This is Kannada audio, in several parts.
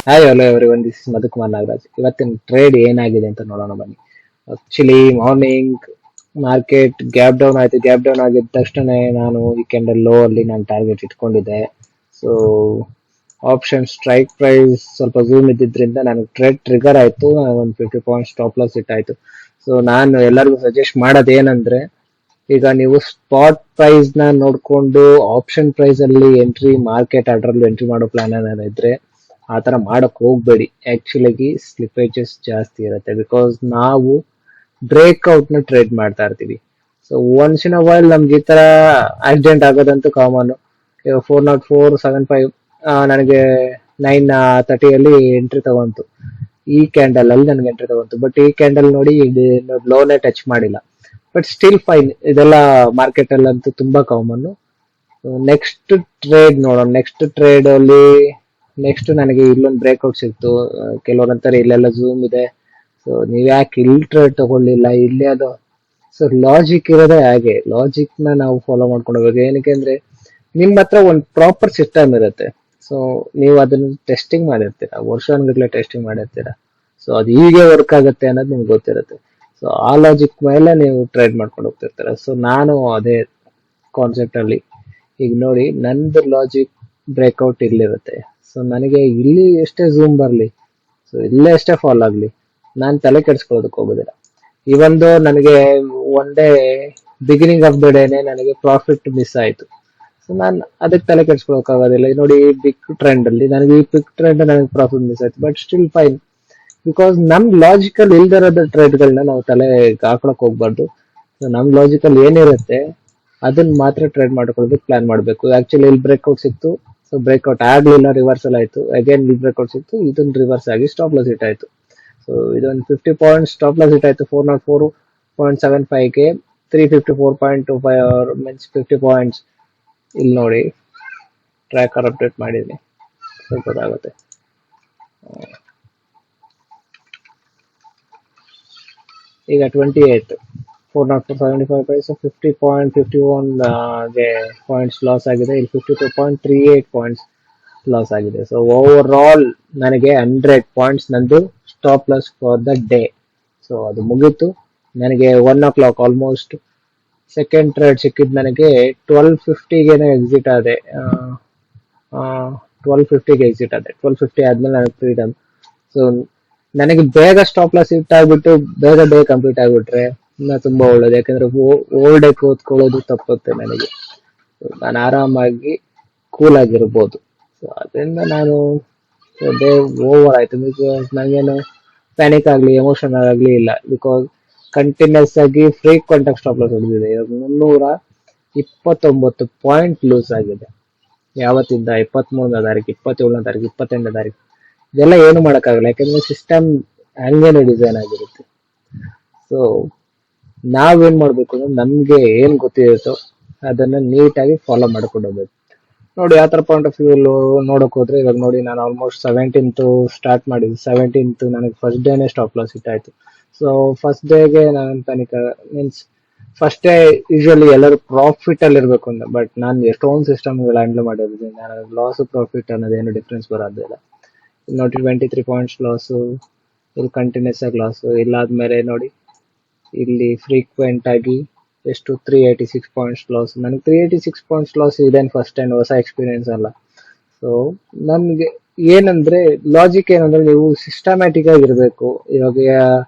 Hi hello everyone, this is Madhukumar Nagaraj. ಇವತ್ತಿನ ಟ್ರೇಡ್ ಏನಾಗಿದೆ ಅಂತ ನೋಡೋಣ ಬನ್ನಿ. Actually morning market gap down ಆಯ್ತು. ಗ್ಯಾಪ್ ಡೌನ್ ಆಗಿದ ತಕ್ಷಣ ನಾನು ವೀಕೆಂಡ್ ಲೋ ಅಲ್ಲಿ ನಾನು ಟಾರ್ಗೆಟ್ ಇಟ್ಕೊಂಡಿದ್ದೆ. ಸೊ ಆಪ್ಷನ್ ಸ್ಟ್ರೈಕ್ ಪ್ರೈಸ್ ಸ್ವಲ್ಪ ಝೂಮ್ ಇದ್ದಿದ್ರಿಂದ ನನಗೆ ಟ್ರೇಡ್ ಟ್ರಿಗರ್ ಆಯ್ತು. ಒಂದು 50 ಪಾಯಿಂಟ್ ಸ್ಟಾಪ್ ಲಾಸ್ ಇಟ್ಟಾಯ್ತು. ಸೊ ನಾನು ಎಲ್ಲರಿಗೂ ಸಜೆಸ್ಟ್ ಮಾಡೋದು ಏನಂದ್ರೆ, ಈಗ ನೀವು ಸ್ಪಾಟ್ ಪ್ರೈಸ್ ನ ನೋಡ್ಕೊಂಡು ಆಪ್ಷನ್ ಪ್ರೈಸ್ ಅಲ್ಲಿ ಎಂಟ್ರಿ, ಮಾರ್ಕೆಟ್ ಆರ್ಡರ್ ಎಂಟ್ರಿ ಮಾಡೋ ಪ್ಲಾನ್ ಏನಾದ್ರು ಇದ್ರೆ ಆತರ ಮಾಡಕ್ ಹೋಗ್ಬೇಡಿ. ಆಕ್ಚುಲಿ ಸ್ಲಿಪೇಜಸ್ ಜಾಸ್ತಿ ಇರುತ್ತೆ. ಬಿಕಾಸ್ ನಾವು ಬ್ರೇಕ್ಔಟ್ ನ ಟ್ರೇಡ್ ಮಾಡ್ತಾ ಇರ್ತೀವಿ. So once in a while ನಮ್ಗೆ ಈ ತರ ಆಕ್ಸಿಡೆಂಟ್ ಆಗೋದಂತೂ ಕಾಮನ್. 404.75 ನನಗೆ 9:30 ಎಂಟ್ರಿ ತಗೊಂತು. ಈ ಕ್ಯಾಂಡಲ್ ಅಲ್ಲಿ ನನಗೆ ಎಂಟ್ರಿ ತಗೊಂತು. ಬಟ್ ಈ ಕ್ಯಾಂಡಲ್ ನೋಡಿ ಲೋನೇ ಟಚ್ ಮಾಡಿಲ್ಲ. But still fine. ಇದೆಲ್ಲ ಮಾರ್ಕೆಟ್ ಅಲ್ಲಂತೂ ತುಂಬಾ ಕಾಮನ್. ನೆಕ್ಸ್ಟ್ ಟ್ರೇಡ್ ನೋಡೋಣ. ನೆಕ್ಸ್ಟ್ ಟ್ರೇಡ್ ಅಲ್ಲಿ ನೆಕ್ಸ್ಟ್ ನನಗೆ ಇಲ್ಲೊಂದು ಬ್ರೇಕ್ಔಟ್ ಸಿಕ್ತು. ಕೆಲವರಂತಾರೆ ಇಲ್ಲೆಲ್ಲ ಝೂಮ್ ಇದೆ, ಸೊ ನೀವ್ ಯಾಕೆ ಇಲ್ಲಿ ಟ್ರೇಡ್ ತಗೊಳ್ಳಿಲ್ಲ, ಇಲ್ಲಿ ಅದು. ಸೊ ಲಾಜಿಕ್ ಇರೋದೇ ಹಾಗೆ. ಲಾಜಿಕ್ ನ ನಾವು ಫಾಲೋ ಮಾಡ್ಕೊಂಡು ಹೋಗ್ಬೇಕು. ಏನಕ್ಕೆ ಅಂದ್ರೆ ನಿಮ್ ಹತ್ರ ಒಂದು ಪ್ರಾಪರ್ ಸಿಸ್ಟಮ್ ಇರುತ್ತೆ. ಸೊ ನೀವು ಅದನ್ನ ಟೆಸ್ಟಿಂಗ್ ಮಾಡಿರ್ತೀರಾ, ವರ್ಷಾನ್ಗಟ್ಲೆ ಟೆಸ್ಟಿಂಗ್ ಮಾಡಿರ್ತೀರಾ. ಸೊ ಅದು ಹೀಗೆ ವರ್ಕ್ ಆಗುತ್ತೆ ಅನ್ನೋದು ನಿಮ್ಗೆ ಗೊತ್ತಿರುತ್ತೆ. ಸೊ ಆ ಲಾಜಿಕ್ ಮೇಲೆ ನೀವು ಟ್ರೇಡ್ ಮಾಡ್ಕೊಂಡು ಹೋಗ್ತಿರ್ತೀರ. ಸೊ ನಾನು ಅದೇ ಕಾನ್ಸೆಪ್ಟ್ ಅಲ್ಲಿ ಈಗ ನೋಡಿ, ನಂದು ಲಾಜಿಕ್ ಬ್ರೇಕ್ಔಟ್ ಇಲ್ಲಿರುತ್ತೆ. ಸೊ ನನಗೆ ಇಲ್ಲಿ ಎಷ್ಟೇ ಝೂಮ್ ಬರಲಿ, ಸೊ ಇಲ್ಲೇ ಎಷ್ಟೇ ಫಾಲ್ ಆಗಲಿ, ನಾನು ತಲೆ ಕೆಡಿಸ್ಕೊಳ್ಳೋದಕ್ಕೆ ಹೋಗೋದಿಲ್ಲ. ಇವೊಂದು ನನಗೆ one day beginning of the ಡೇನೆ ನನಗೆ ಪ್ರಾಫಿಟ್ ಮಿಸ್ ಆಯ್ತು. ಸೊ ನಾನು ಅದಕ್ಕೆ ತಲೆ ಕೆಡಿಸ್ಕೊಳ್ಳೋಕ್ಕಾಗೋದಿಲ್ಲ. ನೋಡಿ, ಈ ಬಿಗ್ ಟ್ರೆಂಡ್ ಅಲ್ಲಿ ನನಗೆ ಈ ಬಿಗ್ ಟ್ರೆಂಡ್ ನನಗೆ ಪ್ರಾಫಿಟ್ ಮಿಸ್ ಆಯ್ತು. But still fine. ಬಿಕಾಸ್ ನಮ್ ಲಾಜಿಕಲ್ ಇಲ್ದಿರೋದ ಟ್ರೇಡ್ಗಳನ್ನ ನಾವು ತಲೆ ಹಾಕೊಳಕ್ ಹೋಗ್ಬಾರ್ದು. ಸೊ ನಮ್ ಲಾಜಿಕಲ್ ಏನಿರುತ್ತೆ ಅದನ್ನ ಮಾತ್ರ ಟ್ರೇಡ್ ಮಾಡ್ಕೊಳ್ಳೋದಕ್ಕೆ ಪ್ಲಾನ್ ಮಾಡಬೇಕು. ಆಕ್ಚುಲಿ ಇಲ್ಲಿ ಬ್ರೇಕ್ಔಟ್ ಸಿಕ್ತು. ಸೊ ಬ್ರೇಕ್ಔಟ್ ಆಗ್ಲಿಲ್ಲ, ರಿವರ್ಸಲ್ ಆಯ್ತು. ಅಗೇನ್ ಇಲ್ಲಿ ಬ್ರೇಕ್ಔಟ್ ಸಿಕ್ತು, ಇದನ್ನ ರಿವರ್ಸ್ ಆಗಿ ಸ್ಟಾಪ್ ಲಾಸ್ ಹಿಟ್ ಆಯ್ತು. ಸೊ ಇದೊಂದು 50 ಪಾಯಿಂಟ್ ಸ್ಟಾಪ್ ಲಾಸ್ ಹಿಟ್ ಆಯ್ತು. 404.75ಗೆ 354.25 ಮೀನ್ಸ್ 50 ಪಾಯಿಂಟ್ಸ್. ಇಲ್ಲಿ ನೋಡಿ, ಟ್ರ್ಯಾಕರ್ ಅಪ್ಡೇಟ್ ಮಾಡಿದ್ದೀನಿ, ಸ್ವಲ್ಪ ಗೊತ್ತಾಗುತ್ತೆ. ಈಗ 28 404.75 50.51 ಗೆ ಪಾಯಿಂಟ್ಸ್ ಲಾಸ್ ಆಗಿದೆ. ಇಲ್ಲಿ 52.38 ಪಾಯಿಂಟ್ಸ್ ಲಾಸ್ ಆಗಿದೆ. ಸೊ ಓವರ್ ಆಲ್ ನನಗೆ 100 ಪಾಯಿಂಟ್ಸ್ ನಂದು stop loss for the day. So ಅದು ಮುಗೀತು. ನನಗೆ 1 o'clock ಆಲ್ಮೋಸ್ಟ್ ಸೆಕೆಂಡ್ ಟ್ರೇಡ್ ಸಿಕ್ಕಿದ್ ನನಗೆ 12:50ಗೆ ಎಕ್ಸಿಟ್ ಆದೆ. 12:50ಗೆ ಎಕ್ಸಿಟ್ ಆದೆ. 12:50 ಆದ್ಮೇಲೆ ನನಗೆ ಫ್ರೀಡಮ್. ಸೊ ನನಗೆ ಬೇಗ ಸ್ಟಾಪ್ ಲಾಸ್ ಹಿಟ್ ಆಗ್ಬಿಟ್ಟು ಬೇಗ ಡೇ ಕಂಪ್ಲೀಟ್ ಆಗ್ಬಿಟ್ರೆ ಇನ್ನ ತುಂಬಾ ಒಳ್ಳೇದು. ಯಾಕಂದ್ರೆ ಓಲ್ ಡೇ ಕೂತ್ಕೊಳ್ಳೋದು ತಪ್ಪುತ್ತೆ ನನಗೆ. ನಾನು ಆರಾಮಾಗಿ ಕೂಲ್ ಆಗಿರ್ಬೋದು. ಸೊ ಅದರಿಂದ ನಾನು ಡೇ ಓವರ್ ಆಯ್ತು. ಬಿಕಾಸ್ ನನಗೇನು ಪ್ಯಾನಿಕ್ ಆಗ್ಲಿ, ಎಮೋಷನಲ್ ಆಗ್ಲಿ ಇಲ್ಲ. ಬಿಕಾಸ್ ಕಂಟಿನ್ಯೂಸ್ ಆಗಿ ಫ್ರೀಕ್ವೆಂಟ್ ಆಗಿ ಸ್ಟಾಪ್ ಲಾಸ್ ಹೊಡೆದಿದೆ. ಇವಾಗ 329 ಪಾಯಿಂಟ್ ಲೂಸ್ ಆಗಿದೆ. ಯಾವತ್ತಿಂದ 23ನೇ ತಾರೀಕು, 27ನೇ ತಾರೀಕು, 28ನೇ ತಾರೀಕು. ಇದೆಲ್ಲ ಏನು ಮಾಡಕ್ಕಾಗಲ್ಲ. ಯಾಕಂದ್ರೆ ಸಿಸ್ಟಮ್ ಹಂಗೇನೆ ಡಿಸೈನ್ ಆಗಿರುತ್ತೆ. ಸೊ ನಾವೇನ್ ಮಾಡ್ಬೇಕು ಅಂದ್ರೆ ನಮ್ಗೆ ಏನ್ ಗೊತ್ತಿರುತ್ತೋ ಅದನ್ನ ನೀಟಾಗಿ ಫಾಲೋ ಮಾಡ್ಕೊಂಡು ಹೋಗ್ಬೇಕು. ನೋಡಿ, ಯಾವ ತರ ಪಾಯಿಂಟ್ ಆಫ್ ವ್ಯೂ ನೋಡಕ್ ಹೋದ್ರೆ, ಇವಾಗ ನೋಡಿ, ನಾನು ಆಲ್ಮೋಸ್ಟ್ 17th ಸ್ಟಾರ್ಟ್ ಮಾಡಿದ್ದೆ. 17th ನನಗೆ ಫಸ್ಟ್ ಡೇನೆ ಸ್ಟಾಪ್ ಲಾಸ್ ಹಿಟ್ ಆಯ್ತು. ಸೊ ಫಸ್ಟ್ ಡೇಗೆ ನಾನು panic means first day usually ಎಲ್ಲರೂ ಪ್ರಾಫಿಟ್ ಅಲ್ಲಿ ಇರ್ಬೇಕು ಅಂತ. ಬಟ್ ನಾನು ಎಷ್ಟೊಂದು ಸಿಸ್ಟಮ್ ಹ್ಯಾಂಡಲ್ ಮಾಡಿರೋದ್ರಿಂದ ನನಗೆ ಲಾಸ್ ಪ್ರಾಫಿಟ್ ಅನ್ನೋದೇನು ಡಿಫ್ರೆನ್ಸ್ ಬರೋದಿಲ್ಲ. ನೋಡಿ, 23 ಪಾಯಿಂಟ್ಸ್ ಲಾಸು, ಇಲ್ಲಿ ಕಂಟಿನ್ಯೂಸ್ ಆಗಿ ಲಾಸು. ಇಲ್ಲಾದ್ಮೇಲೆ ನೋಡಿ, ಇಲ್ಲಿ ಫ್ರೀಕ್ವೆಂಟ್ ಆಗಿ ಎಷ್ಟು 386 ಪಾಯಿಂಟ್ಸ್ ಲಾಸ್. ನನಗೆ 386 ಪಾಯಿಂಟ್ಸ್ ಲಾಸ್ ಇದೇನು ಫಸ್ಟ್ ಟೈಮ್, ಹೊಸ ಎಕ್ಸ್ಪೀರಿಯನ್ಸ್ ಅಲ್ಲ. ಸೊ ನಮ್ಗೆ ಏನಂದ್ರೆ ಲಾಜಿಕ್ ಏನಂದ್ರೆ, ನೀವು ಸಿಸ್ಟಮ್ಯಾಟಿಕ್ ಆಗಿರ್ಬೇಕು. ಇವಾಗ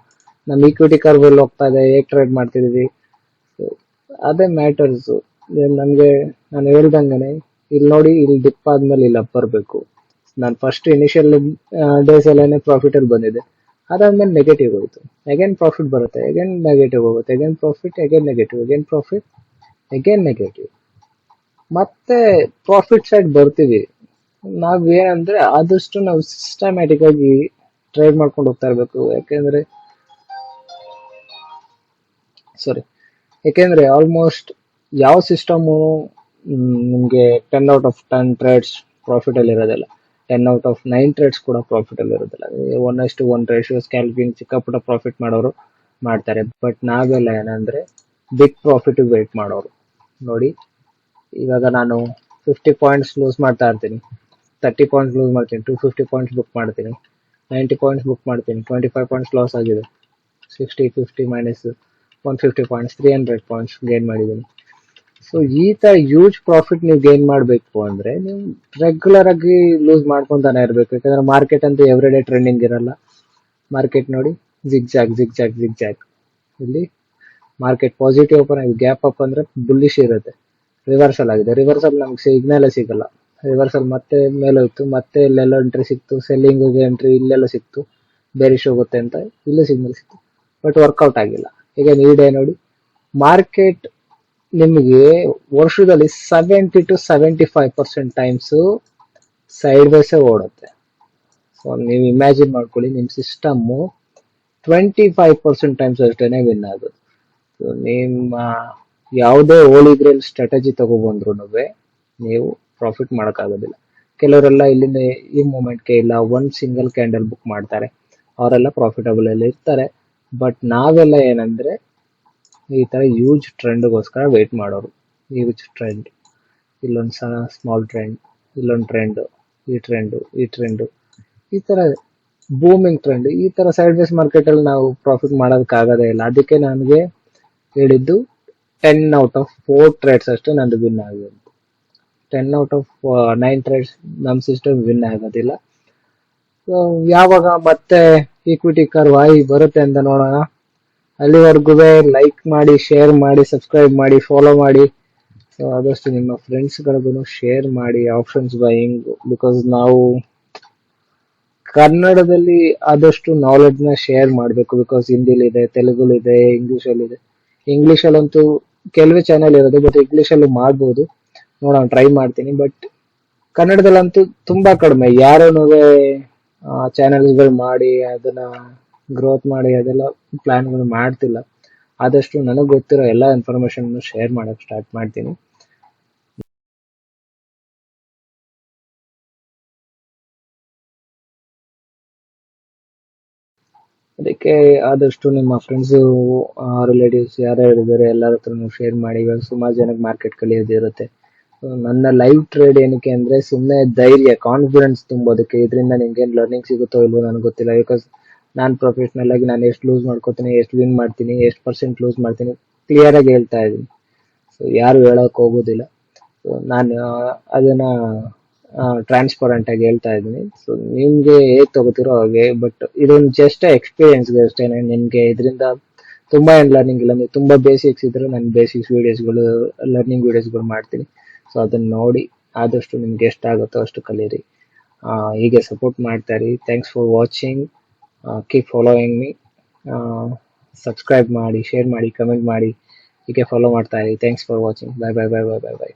ನಮ್ ಈಕ್ವಿಟಿ ಕರ್ವ್ ಅಲ್ಲಿ ಹೋಗ್ತಾ ಇದೆ, ಹೇಗ್ ಟ್ರೇಡ್ ಮಾಡ್ತಿದೀವಿ, ಅದೇ ಮ್ಯಾಟರ್ಸ್. ನಮ್ಗೆ ನಾನು ಹೇಳ್ದಂಗನೆ ಇಲ್ಲಿ ನೋಡಿ, ಇಲ್ಲಿ ಡಿಪ್ ಆದ್ಮೇಲೆ ಇಲ್ಲಿ ಅಪ್ ಬರ್ಬೇಕು. ನಾನು ಫಸ್ಟ್ ಇನಿಷಿಯಲ್ ಡೇಸ್ ಅಲ್ಲೇನೆ ಪ್ರಾಫಿಟ್ ಅಲ್ಲಿ ಬಂದಿದೆ. ಅದಾದ್ಮೇಲೆ ನೆಗೆಟಿವ್ ಹೋಯ್ತು. ಅಗೇನ್ ಪ್ರಾಫಿಟ್ ಬರುತ್ತೆ, ಅಗೇನ್ ನೆಗೆಟಿವ್ ಹೋಗುತ್ತೆ, again profit, again negative, again profit, again negative. ಮತ್ತೆ ಪ್ರಾಫಿಟ್ ಸೈಡ್ ಬರ್ತೀವಿ. ನಾವ್ ಏನಂದ್ರೆ ಆದಷ್ಟು ನಾವು ಸಿಸ್ಟಮ್ಯಾಟಿಕ್ ಆಗಿ ಟ್ರೇಡ್ ಮಾಡ್ಕೊಂಡು ಹೋಗ್ತಾ ಇರ್ಬೇಕು. ಯಾಕೆಂದ್ರೆ ಆಲ್ಮೋಸ್ಟ್ ಯಾವ ಸಿಸ್ಟಮು ನಿಮ್ಗೆ 10/10 ಟ್ರೇಡ್ಸ್ ಪ್ರಾಫಿಟ್ ಅಲ್ಲಿ ಇರೋದಿಲ್ಲ. 10/9 ಟ್ರೇಡ್ಸ್ ಕೂಡ ಪ್ರಾಫಿಟ್ ಅಲ್ಲಿ ಇರೋದಿಲ್ಲ. 1:1 ರೇಷಿಯೋ ಸ್ಕ್ಯಾಲ್ಪಿಂಗ್ ಚಿಕ್ಕಪುಟ್ಟ ಪ್ರಾಫಿಟ್ ಮಾಡೋರು ಮಾಡ್ತಾರೆ. ಬಟ್ ನಾವೆಲ್ಲ ಏನಂದ್ರೆ ಬಿಗ್ ಪ್ರಾಫಿಟ್ ವೇಟ್ ಮಾಡೋರು. ನೋಡಿ, ಇವಾಗ ನಾನು 50 ಪಾಯಿಂಟ್ಸ್ ಲೂಸ್ ಮಾಡ್ತಾ ಇರ್ತೀನಿ. 30 ಪಾಯಿಂಟ್ಸ್ ಲೂಸ್ ಮಾಡ್ತೀನಿ, 250 ಪಾಯಿಂಟ್ಸ್ ಬುಕ್ ಮಾಡ್ತೀನಿ, 90 ಪಾಯಿಂಟ್ಸ್ ಬುಕ್ ಮಾಡ್ತೀನಿ, 25 ಪಾಯಿಂಟ್ಸ್ ಲಾಸ್ ಆಗಿದೆ, 60 50 ಮೈನಸ್ 150 ಪಾಯಿಂಟ್ಸ್, 300 ಪಾಯಿಂಟ್ಸ್ ಗೇನ್ ಮಾಡಿದ್ದೀನಿ. ಸೊ ಈ ತರ ಹ್ಯೂಜ್ ಪ್ರಾಫಿಟ್ ನೀವು ಗೇನ್ ಮಾಡಬೇಕು ಅಂದ್ರೆ ನೀವು ರೆಗ್ಯುಲರ್ ಆಗಿ ಲೂಸ್ ಮಾಡ್ಕೊಂತಾನೆ ಇರಬೇಕು. ಯಾಕಂದ್ರೆ ಮಾರ್ಕೆಟ್ ಅಂತೂ ಎವ್ರಿ ಡೇ ಟ್ರೆಂಡಿಂಗ್ ಇರಲ್ಲ. ಮಾರ್ಕೆಟ್ ನೋಡಿ ಜಿಗ್ ಜಾಗ್ ಜಿಗ್ ಜಾಗ್ ಜಿಗ್ ಜಾಗ್. ಇಲ್ಲಿ ಮಾರ್ಕೆಟ್ ಪಾಸಿಟಿವ್ ಓಪನ್ ಆಗಿ ಗ್ಯಾಪ್ ಅಪ್ ಅಂದ್ರೆ ಬುಲ್ಲಿಶ್ ಇರುತ್ತೆ. ರಿವರ್ಸಲ್ ಆಗಿದೆ, ರಿವರ್ಸಲ್ ನಮ್ಗೆ ಸಿಗ್ನಲ್ ಸಿಗಲ್ಲ. ರಿವರ್ಸಲ್ ಮತ್ತೆ ಮೇಲೆ ಹೋಯ್ತು, ಮತ್ತೆ ಇಲ್ಲೆಲ್ಲ ಎಂಟ್ರಿ ಸಿಕ್ತು, ಸೆಲ್ಲಿಂಗ್ ಎಂಟ್ರಿ ಇಲ್ಲೆಲ್ಲ ಸಿಕ್ತು, ಬೇರಿಶ್ ಹೋಗುತ್ತೆ ಅಂತ ಇಲ್ಲೂ ಸಿಗ್ನಲ್ ಸಿಕ್ತು, ಬಟ್ ವರ್ಕೌಟ್ ಆಗಿಲ್ಲ. ಈಗ ಈ ಡೇ ನೋಡಿ ಮಾರ್ಕೆಟ್ ನಿಮಗೆ ವರ್ಷದಲ್ಲಿ 70 to 75% ಟೈಮ್ಸ್ ಸೈಡ್ ವೈಸ್ ಓಡುತ್ತೆ. ಸೊ ನೀವು ಇಮ್ಯಾಜಿನ್ ಮಾಡ್ಕೊಳ್ಳಿ, ನಿಮ್ ಸಿಸ್ಟಮ್ 25% ಟೈಮ್ಸ್ ಅಷ್ಟೇನೆ ವಿನ್ ಆಗೋದು. ಸೊ ನಿಮ್ಮ ಯಾವುದೇ ಹೋಲಿ ಗ್ರೇಲ್ ಸ್ಟ್ರಾಟಜಿ ತಗೊಬಂದ್ರು ನೀವು ಪ್ರಾಫಿಟ್ ಮಾಡೋಕ್ಕಾಗೋದಿಲ್ಲ. ಕೆಲವರೆಲ್ಲ ಇಲ್ಲಿಂದ ಈ ಮೂಮೆಂಟ್ಗೆ ಇಲ್ಲ ಒಂದ್ ಸಿಂಗಲ್ ಕ್ಯಾಂಡಲ್ ಬುಕ್ ಮಾಡ್ತಾರೆ, ಅವರೆಲ್ಲ ಪ್ರಾಫಿಟಬಲ್ ಅಲ್ಲಿ ಇರ್ತಾರೆ. ಬಟ್ ನಾವೆಲ್ಲ ಏನಂದ್ರೆ ಈ ತರ ಹ್ಯೂಜ್ ಟ್ರೆಂಡ್ಗೋಸ್ಕರ ವೇಟ್ ಮಾಡೋರು. ಹ್ಯೂಜ್ ಟ್ರೆಂಡ್, ಇಲ್ಲೊಂದು ಸ್ಮಾಲ್ ಟ್ರೆಂಡ್, ಇಲ್ಲೊಂದು ಟ್ರೆಂಡ್, ಈ ಟ್ರೆಂಡು, ಈ ಟ್ರೆಂಡು, ಈ ತರ ಬೂಮಿಂಗ್ ಟ್ರೆಂಡ್. ಈ ತರ ಸೈಡ್ ವೇಸ್ ಮಾರ್ಕೆಟ್ ಅಲ್ಲಿ ನಾವು ಪ್ರಾಫಿಟ್ ಮಾಡೋದಕ್ಕಾಗೋದೇ ಇಲ್ಲ. ಅದಕ್ಕೆ ನನಗೆ ಹೇಳಿದ್ದು 10 out of 4 ಟ್ರೇಡ್ಸ್ ಅಷ್ಟೇ ನಂದು ವಿನ್ ಆಗಿದೆ. 10 out of 9 ಟ್ರೇಡ್ಸ್ ನಮ್ಮ ಸಿಸ್ಟಮ್ ವಿನ್ ಆಗೋದಿಲ್ಲ. ಯಾವಾಗ ಮತ್ತೆ ಈಕ್ವಿಟಿ ಕರ್ವ್ ಆಗಿ ಬರುತ್ತೆ ಅಂತ ನೋಡೋಣ. ಅಲ್ಲಿವರೆಗೂ ಲೈಕ್ ಮಾಡಿ, ಶೇರ್ ಮಾಡಿ, ಸಬ್ಸ್ಕ್ರೈಬ್ ಮಾಡಿ, ಫಾಲೋ ಮಾಡಿ. ಸೊ ಆದಷ್ಟು ನಿಮ್ಮ ಫ್ರೆಂಡ್ಸ್ಗಳಿಗೂ ಶೇರ್ ಮಾಡಿ ಆಪ್ಷನ್ಸ್ ಬೈಯಿಂಗ್. ಬಿಕಾಸ್ ನಾವು ಕನ್ನಡದಲ್ಲಿ ಆದಷ್ಟು ನಾಲೆಡ್ಜ್ ನ ಶೇರ್ ಮಾಡಬೇಕು. ಬಿಕಾಸ್ ಹಿಂದಿಲಿದೆ, ತೆಲುಗುಲಿದೆ, ಇಂಗ್ಲಿಷಲ್ಲಿದೆ. ಇಂಗ್ಲಿಷಲ್ಲಂತೂ ಕೆಲವೇ ಚಾನೆಲ್ ಇರೋದು, ಬಟ್ ಇಂಗ್ಲಿಷಲ್ಲೂ ಮಾಡ್ಬೋದು. ನೋಡೋಣ, ಟ್ರೈ ಮಾಡ್ತೀನಿ. ಬಟ್ ಕನ್ನಡದಲ್ಲಂತೂ ತುಂಬಾ ಕಡಿಮೆ. ಯಾರೂ ಚಾನೆಲ್ಗಳು ಮಾಡಿ ಅದನ್ನ ಗ್ರೋತ್ ಮಾಡಿ ಅದೆಲ್ಲ ಪ್ಲಾನ್ಗಳು ಮಾಡ್ತಿಲ್ಲ. ಆದಷ್ಟು ನನಗೆ ಗೊತ್ತಿರೋ ಎಲ್ಲ ಇನ್ಫಾರ್ಮೇಶನ್ ಶೇರ್ ಮಾಡಕ್ ಸ್ಟಾರ್ಟ್ ಮಾಡ್ತೀನಿ. ಅದಕ್ಕೆ ಆದಷ್ಟು ನಿಮ್ಮ ಫ್ರೆಂಡ್ಸ್, ರಿಲೇಟಿವ್ಸ್ ಯಾರ್ಯಾರು ಇದ್ದಾರೆ ಎಲ್ಲರ ಹತ್ರನೂ ಶೇರ್ ಮಾಡಿ. ಇವಾಗ ಸುಮಾರು ಜನಕ್ಕೆ ಮಾರ್ಕೆಟ್ ಕಲಿಯೋದಿರುತ್ತೆ. ನನ್ನ ಲೈವ್ ಟ್ರೇಡ್ ಏನಕ್ಕೆ ಅಂದ್ರೆ ಸುಮ್ಮನೆ ಧೈರ್ಯ, ಕಾನ್ಫಿಡೆನ್ಸ್ ತುಂಬೋದಕ್ಕೆ. ಇದರಿಂದ ನಿಮ್ಗೆ ಲರ್ನಿಂಗ್ ಸಿಗುತ್ತೋ ಇಲ್ವೋ ನನಗೆ ಗೊತ್ತಿಲ್ಲ. ಬಿಕಾಸ್ ನಾನು ಪ್ರೊಫೆಷನಲ್ ಆಗಿ ನಾನು ಎಷ್ಟು ಲೂಸ್ ಮಾಡ್ಕೋತೀನಿ, ಎಷ್ಟು ವಿನ್ ಮಾಡ್ತೀನಿ, ಎಷ್ಟು ಪರ್ಸೆಂಟ್ ಲೂಸ್ ಮಾಡ್ತೀನಿ ಕ್ಲಿಯರ್ ಆಗಿ ಹೇಳ್ತಾ ಇದ್ದೀನಿ. ಸೊ ಯಾರು ಹೇಳಕ್ ಹೋಗೋದಿಲ್ಲ. ಸೊ ನಾನು ಅದನ್ನ ಟ್ರಾನ್ಸ್ಪರೆಂಟ್ ಆಗಿ ಹೇಳ್ತಾ ಇದ್ದೀನಿ. ಸೊ ನಿಮ್ಗೆ ಹೇಗ್ ತಗೋತಿರೋ ಹಾಗೆ. ಬಟ್ ಇದೊಂದು ಜಸ್ಟ್ ಎಕ್ಸ್ಪೀರಿಯನ್ಸ್ಗೆ ಅಷ್ಟೇನೆ. ನಿಮ್ಗೆ ಇದರಿಂದ ತುಂಬಾ ಏನ್ ಲರ್ನಿಂಗ್ ಇಲ್ಲ. ನೀವು ತುಂಬಾ ಬೇಸಿಕ್ಸ್ ಇದ್ರೆ ನಾನು ಬೇಸಿಕ್ಸ್ ವಿಡಿಯೋಸ್ಗಳು, ಲರ್ನಿಂಗ್ ವಿಡಿಯೋಸ್ಗಳು ಮಾಡ್ತೀನಿ. ಸೊ ಅದನ್ನ ನೋಡಿ ಆದಷ್ಟು ನಿಮ್ಗೆ ಎಷ್ಟಾಗುತ್ತೋ ಅಷ್ಟು ಕಲೀರಿ. ಹೀಗೆ ಸಪೋರ್ಟ್ ಮಾಡ್ತಾ ಇರಿ. Thanks for watching. Keep following me. Subscribe ಮಾಡಿ, ಶೇರ್ ಮಾಡಿ, ಕಮೆಂಟ್ ಮಾಡಿ, ಹೀಗೆ ಫಾಲೋ ಮಾಡ್ತಾ ಇರಿ. Thanks for watching. Bye bye bye bye bye bye.